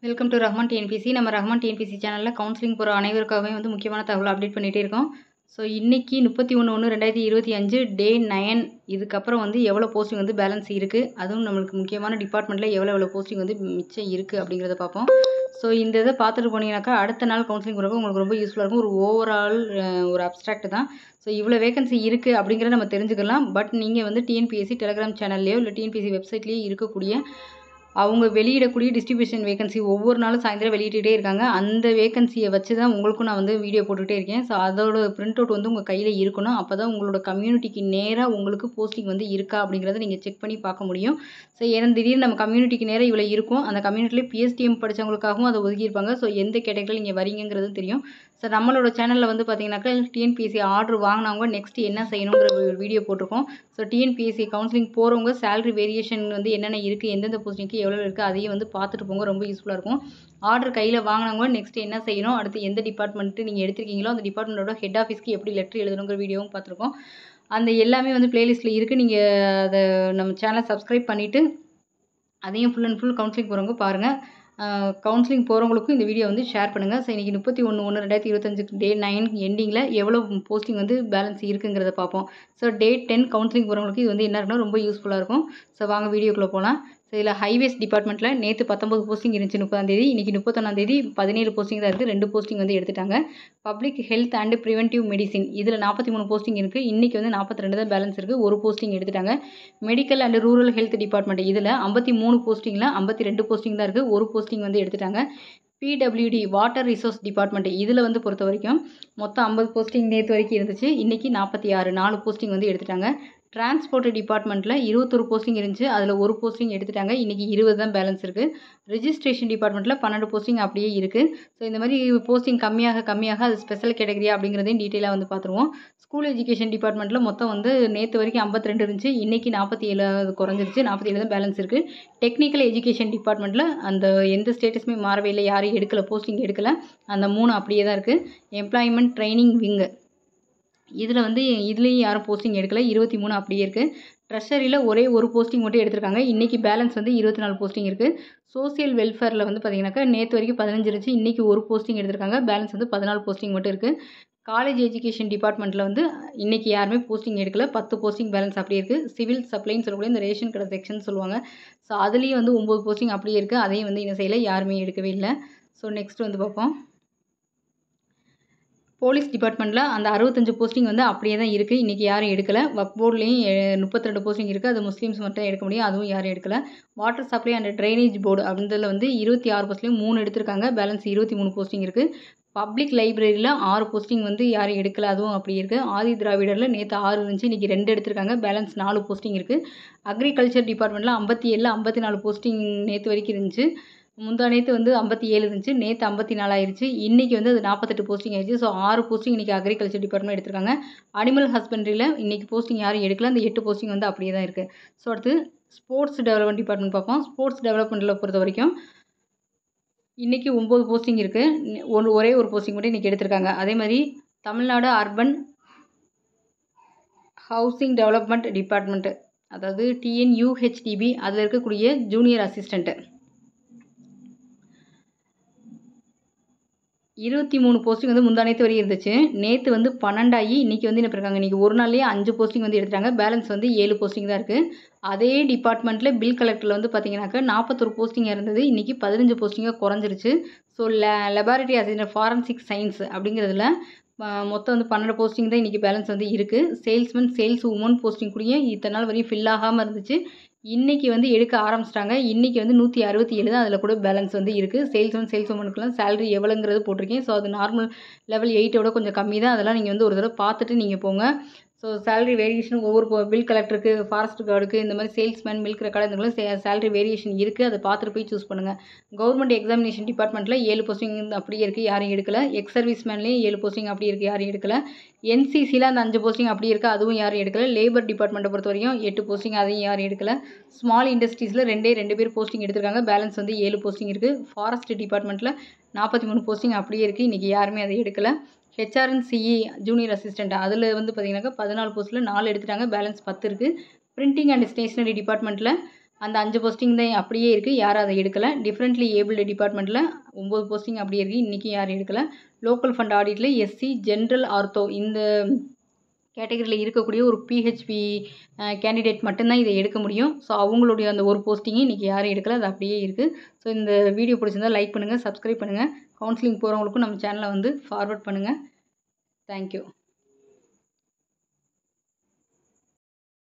Welcome to Rahman TNPSC. நம்ம Rahman TNPSC சேனலில் counselling போகிற அனைவருக்காகவே முக்கியமான தகவல் அப்டேட் பண்ணிகிட்டே இருக்கோம். ஸோ இன்றைக்கி 31/1/2025 டே 9. இதுக்கப்புறம் எவ்வளோ போஸ்டிங் பேலன்ஸ் இருக்குது, அதுவும் நம்மளுக்கு முக்கியமான டிபார்ட்மெண்ட்டில் எவ்வளோ போஸ்டிங் மிச்சம் இருக்குது அப்படிங்கிறத பார்ப்போம். ஸோ இந்த இதை பார்த்துட்டு போனீங்கன்னாக்கா அடுத்த நாள் கவுன்சிலிங் போகிறப்ப உங்களுக்கு ரொம்ப யூஸ்ஃபுல்லாக இருக்கும். ஒரு ஓவரால் ஒரு அப்ஸ்ட்ராக்ட் தான். ஸோ இவ்வளோ வேகன்சி இருக்குது அப்படிங்கிறத நம்ம தெரிஞ்சுக்கலாம். பட் நீங்கள் டிஎன்பிஎஸ்சி டெலிகிராம் சேனல்லையோ இல்லை டிஎன்பிஎஸ்சி வெப்சைட்லேயோ இருக்கக்கூடிய அவங்க வெளியிடக்கூடிய டிஸ்ட்ரிபியூஷன் வேகன்சி ஒவ்வொரு நாளும் சாயந்தரம் வெளியிட்டே இருக்காங்க. அந்த வேகன்சியை வச்சு தான் உங்களுக்கும் நான் வீடியோ போட்டுகிட்டே இருக்கேன். ஸோ அதோட பிரிண்ட் அவுட் உங்கள் கையில் இருக்கணும். அப்போ தான் உங்களோட கம்யூனிட்டிக்கு நேராக உங்களுக்கு போஸ்டிங் இருக்கா அப்படிங்கிறத நீங்கள் செக் பண்ணி பார்க்க முடியும். ஸோ ஏன்னா திடீர்னு நம்ம கம்யூனிட்டிக்கு நேராக இவ்வளோ இருக்கும், அந்த கம்யூனிட்டிலே பிஎஸ்டிஎம் படித்தவங்களுக்காகவும் அதை ஒதுக்கியிருப்பாங்க. ஸோ எந்த கேட்டகரியில் நீங்கள் வரீங்கிறதும் தெரியும். ஸோ நம்மளோட சேனலில் பார்த்தீங்கன்னாக்கா டிஎன்பிஎஸ்சி ஆர்டர் வாங்கினவங்க நெக்ஸ்ட் என்ன செய்யணுங்கிற ஒரு வீடியோ போட்டிருக்கோம். ஸோ டிஎன்பிஎஸ்சி கவுன்சிலிங் போகிறவங்க சேலரி வேரியேஷன் என்னென்ன இருக்குது, எந்தெந்த போஸ்டிங்க்கு எவ்வளோ இருக்குது, அதையும் பார்த்துட்டு போங்க. ரொம்ப யூஸ்ஃபுல்லாக இருக்கும். ஆர்டர் கையில் வாங்கினவங்க நெக்ஸ்ட் என்ன செய்யணும், அடுத்து எந்த டிபார்ட்மெண்ட்டு நீங்கள் எடுத்திருக்கீங்களோ அந்த டிபார்ட்மெண்ட்டோட ஹெட் ஆஃபீஸ்க்கு எப்படி லெட்டர் எழுதணுங்கிற வீடியோவும் பார்த்துருக்கோம். அந்த எல்லாமே பிளேலிஸ்ட்டில் இருக்குது. நீங்கள் அதை நம்ம சேனலை சப்ஸ்கிரைப் பண்ணிவிட்டு அதையும் ஃபுல் அண்ட் ஃபுல் கவுன்சிலிங் போகிறவங்க பாருங்கள். கவுன்சிலிங் போகிறவங்களுக்கும் இந்த வீடியோ ஷேர் பண்ணுங்கள். ஸோ இன்றைக்கி 31/1/2025 டே 9 எண்டிங்கில் எவ்வளோ போஸ்டிங் பேலன்ஸ் இருக்குங்கிறத பார்ப்போம். ஸோ டே 10 கவுன்சிலிங் போகிறவங்களுக்கு இது என்ன இருக்குன்னா ரொம்ப யூஸ்ஃபுல்லாக இருக்கும். ஸோ வாங்க வீடியோக்குள்ளே போகலாம். ஸோ இதில் ஹைவேஸ் டிபார்ட்மெண்ட்டில் நேற்று 19 போஸ்டிங் இருந்துச்சு 30ஆம் தேதி. இன்றைக்கி 31ஆம் தேதி 17 போஸ்டிங் தான் இருக்குது. 2 போஸ்டிங் எடுத்துட்டாங்க. Public health and preventive medicine இதில் 43 போஸ்டிங் இருக்குது. இன்றைக்கி 42 தான் பேலன்ஸ் இருக்குது. ஒரு போஸ்டிங் எடுத்துட்டாங்க. Medical and rural health department இதில் 53 போஸ்டிங்கில் 52 போஸ்டிங் தான் இருக்குது. ஒரு போஸ்டிங் எடுத்துட்டாங்க. பிடபிள்யூடி வாட்டர் ரிசோர்ஸ் டிபார்ட்மெண்ட் இதில் பொறுத்த வரைக்கும் மொத்தம் 50 போஸ்டிங் நேற்று வரைக்கும் இருந்துச்சு. இன்றைக்கி 46 4 போஸ்டிங் எடுத்துட்டாங்க. டிரான்ஸ்போர்ட் டிபார்ட்மெண்ட்டில் 21 போஸ்டிங் இருந்துச்சு. அதில் ஒரு போஸ்டிங் எடுத்துட்டாங்க. இன்றைக்கி 20 தான் பேலன்ஸ் இருக்குது. ரிஜிஸ்ட்ரேஷன் டிபார்ட்மெண்ட்டில் 12 போஸ்டிங் அப்படியே இருக்குது. ஸோ இந்த மாதிரி போஸ்டிங் கம்மியாக அது ஸ்பெஷல் கேட்டகரியா அப்படிங்கிறதையும் டீட்டெயிலாக பார்த்துருவோம். ஸ்கூல் எஜுகேஷன் டிபார்ட்மெண்ட்டில் மொத்தம் நேற்று வரைக்கும் 52 இருந்துச்சு. இன்றைக்கி 47 குறைஞ்சிருச்சு. 47 தான் பேலன்ஸ் இருக்குது. டெக்னிக்கல் எஜுகேஷன் டிபார்ட்மெண்ட்டில் அந்த எந்த ஸ்டேட்டஸுமே மாறவே இல்லை. யாரையும் எடுக்கலை, போஸ்டிங் எடுக்கலை. அந்த 3 அப்படியே தான் இருக்குது. எம்ப்ளாய்மெண்ட் ட்ரைனிங் விங்கு இதில் இதுலேயும் யாரும் போஸ்டிங் எடுக்கலை. 23 அப்படியே இருக்குது. ட்ரெஷரியில் ஒரே ஒரு போஸ்டிங் மட்டும் எடுத்திருக்காங்க. இன்றைக்கி பேலன்ஸ் 24 போஸ்டிங் இருக்குது. சோசியல் வெல்ஃபேரில் பார்த்தீங்கன்னாக்கா நேற்று வரைக்கும் 15 இருந்துச்சு. இன்றைக்கி ஒரு போஸ்டிங் எடுத்திருக்காங்க. பேலன்ஸ் 14 போஸ்டிங் மட்டும் இருக்குது. காலேஜ் எஜுகேஷன் டிபார்ட்மெண்ட்டில் இன்றைக்கி யாருமே போஸ்டிங் எடுக்கலை. 10 போஸ்டிங் பேலன்ஸ் அப்படியே இருக்குது. சிவில் சப்ளைன்னு சொல்லக்கூடிய இந்த ரேஷன் கடை செக்ஷன் சொல்லுவாங்க. ஸோ அதுலேயும் 9 போஸ்டிங் அப்படியே இருக்குது. அதையும் என்ன செய்யலை, யாருமே எடுக்கவே இல்லை. ஸோ நெக்ஸ்ட் பார்ப்போம். போலீஸ் டிபார்ட்மெண்ட்டில் அந்த 65 போஸ்டிங் அப்படியே தான் இருக்குது. இன்றைக்கி யாரும் எடுக்கலை. வக் போர்ட்லேயும் 32 போஸ்டிங் இருக்குது. அது முஸ்லீம்ஸ் மட்டும் எடுக்க முடியும். அதுவும் யாரும் எடுக்கலை. Water supply and drainage board அப்படின்றதில் 26 போஸ்ட்லேயும் 3 எடுத்திருக்காங்க. பேலன்ஸ் 23 போஸ்டிங் இருக்குது. பப்ளிக் லைப்ரரியில் 6 போஸ்டிங் யாரும் எடுக்கலை. அதுவும் அப்படி இருக்குது. ஆதி திராவிடரில் நேற்று 6 இருந்துச்சு. இன்றைக்கி 2 எடுத்திருக்காங்க. பேலன்ஸ் 4 போஸ்டிங் இருக்குது. அக்ரிகல்ச்சர் டிபார்ட்மெண்ட்டில் 57 54 போஸ்டிங் நேற்று வரைக்கும் இருந்துச்சு. முந்தா நேற்று 57 இருந்துச்சு. நேற்று 54 ஆயிடுச்சு. இன்றைக்கி அது 48 போஸ்டிங் ஆயிடுச்சு. ஸோ 6 போஸ்டிங் இன்றைக்கி அக்ரிகல்ச்சர் டிபார்ட்மெண்ட் எடுத்திருக்காங்க. அனிமல் ஹஸ்பண்ட்ரியில் இன்றைக்கி போஸ்டிங் யாரும் எடுக்கல. அந்த 8 போஸ்டிங் அப்படியே தான் இருக்குது. ஸோ அடுத்து ஸ்போர்ட்ஸ் டெவலப்மெண்ட் டிபார்ட்மெண்ட் பார்ப்போம். ஸ்போர்ட்ஸ் டெவலப்மெண்ட்டில் பொறுத்த வரைக்கும் இன்றைக்கி 9 போஸ்டிங் இருக்குது. ஒரே ஒரு போஸ்டிங் மட்டும் இன்றைக்கி எடுத்திருக்காங்க. அதே மாதிரி Tamil Nadu urban housing development department, அதாவது டிஎன்யூஹெச்டிபி, அதில் இருக்கக்கூடிய ஜூனியர் அசிஸ்டண்ட்டு 23 போஸ்டிங் முந்தா நேற்று வரையும் இருந்துச்சு. நேற்று 12 ஆகி இன்றைக்கி என்ன பண்ணிருக்காங்க, இன்றைக்கி ஒரு நாள்லேயே 5 போஸ்டிங் எடுத்துட்டாங்க. பேலன்ஸ் 7 போஸ்டிங் தான் இருக்குது. அதே டிபார்ட்மெண்ட்டில் பில் கலெக்டரில் பார்த்தீங்கன்னாக்கா 41 போஸ்டிங் இருந்தது. இன்றைக்கி 15 போஸ்டிங்காக குறைஞ்சிருச்சு. So laboratory assistant forensic science அப்படிங்கிறதுல மொத்தம் 12 போஸ்டிங் தான் இன்றைக்கி பேலன்ஸ் இருக்குது. சேல்ஸ்மேன் சேல்ஸ் உமன் போஸ்டிங் கூடிய இத்தனை நாள் வரையும் ஃபில் ஆகாமல் இருந்துச்சு. இன்றைக்கி எடுக்க ஆரம்பிச்சிட்டாங்க. இன்றைக்கி 167 தான் அதில் கூட பேலன்ஸ் இருக்குது. சேல்ஸ்மேன் சேல்ஸ் உமனுக்குலாம் சேலரி எவ்வளோங்கிறது போட்டிருக்கேன். ஸோ அது நார்மல் லெவல் 8ஓட கொஞ்சம் கம்மி தான். அதெல்லாம் நீங்கள் ஒரு தடவை பார்த்துட்டு நீங்கள் போங்க. ஸோ சேலரி வேரியேஷன் ஒவ்வொரு பில் கலெக்டருக்கு, ஃபாரஸ்ட் கார்டுக்கு, இந்த மாதிரி சேல்ஸ்மேன், மில்க் ரெக்கார்டு இதுங்களும் சேலரி வேரியேஷன் இருக்குது. அதை பார்த்துட்டு போய் சூஸ் பண்ணுங்கள். கவர்மெண்ட் எக்ஸாமினேஷன் டிபார்ட்மெண்ட்டில் 7 போஸ்டிங் அப்படியே இருக்குது. யாரையும் எடுக்கலை. எக்ஸ் சர்வீஸ் மேன்லேயும் 7 போஸ்டிங் அப்படியே இருக்குது. யாரையும் எடுக்கலை. என்சிசியில் அந்த 5 போஸ்டிங் அப்படியே இருக்குது. அதுவும் யாரும் எடுக்கலை. லேபர் டிபார்ட்மெண்ட்டை பொறுத்த வரைக்கும் 8 போஸ்டிங், அதையும் யாரும் எடுக்கலை. ஸ்மால் இண்டஸ்ட்ரீஸில் 2 பேர் போஸ்டிங் எடுத்திருக்காங்க. பேலன்ஸ் 7 போஸ்டிங் இருக்குது. ஃபாரஸ்ட் டிபார்ட்மெண்ட்டில் 43 போஸ்டிங் அப்படியே இருக்குது. இன்றைக்கி யாருமே அதை எடுக்கலை. ஹெச்ஆர்என்சிஇ ஜூனியர் அசிஸ்டண்ட் அதில் பார்த்தீங்கன்னாக்கா 14 போஸ்ட்டில் 4 எடுத்துட்டாங்க. பேலன்ஸ் 10 இருக்குது. பிரிண்டிங் அண்ட் ஸ்டேஷ்னரி டிபார்ட்மெண்ட்டில் அந்த 5 போஸ்டிங் தான் அப்படியே இருக்குது, யாரும் அதை எடுக்கலை. டிஃப்ரெண்ட்லி ஏபிள்டு டிபார்ட்மெண்ட்டில் 9 போஸ்டிங் அப்படியே இருக்குது, இன்றைக்கும் யாரும் எடுக்கலை. லோக்கல் ஃபண்ட் ஆடிட்டில் எஸ்சி ஜென்ரல் ஆர்த்தோ இந்த கேட்டகரியில் இருக்கக்கூடிய ஒரு பிஹெச்பி கேண்டிடேட் மட்டும்தான் இதை எடுக்க முடியும். ஸோ அவங்களுடைய அந்த ஒரு போஸ்டிங்கும் இன்றைக்கி யாரும் எடுக்கலை, அது அப்படியே இருக்குது. ஸோ இந்த வீடியோ பிடிச்சிருந்தால் லைக் பண்ணுங்கள், சப்ஸ்கிரைப் பண்ணுங்கள். கவுன்சிலிங் போகிறவங்களுக்கும் நம்ம சேனலை வந்து ஃபார்வர்ட் பண்ணுங்கள். தேங்க்யூ.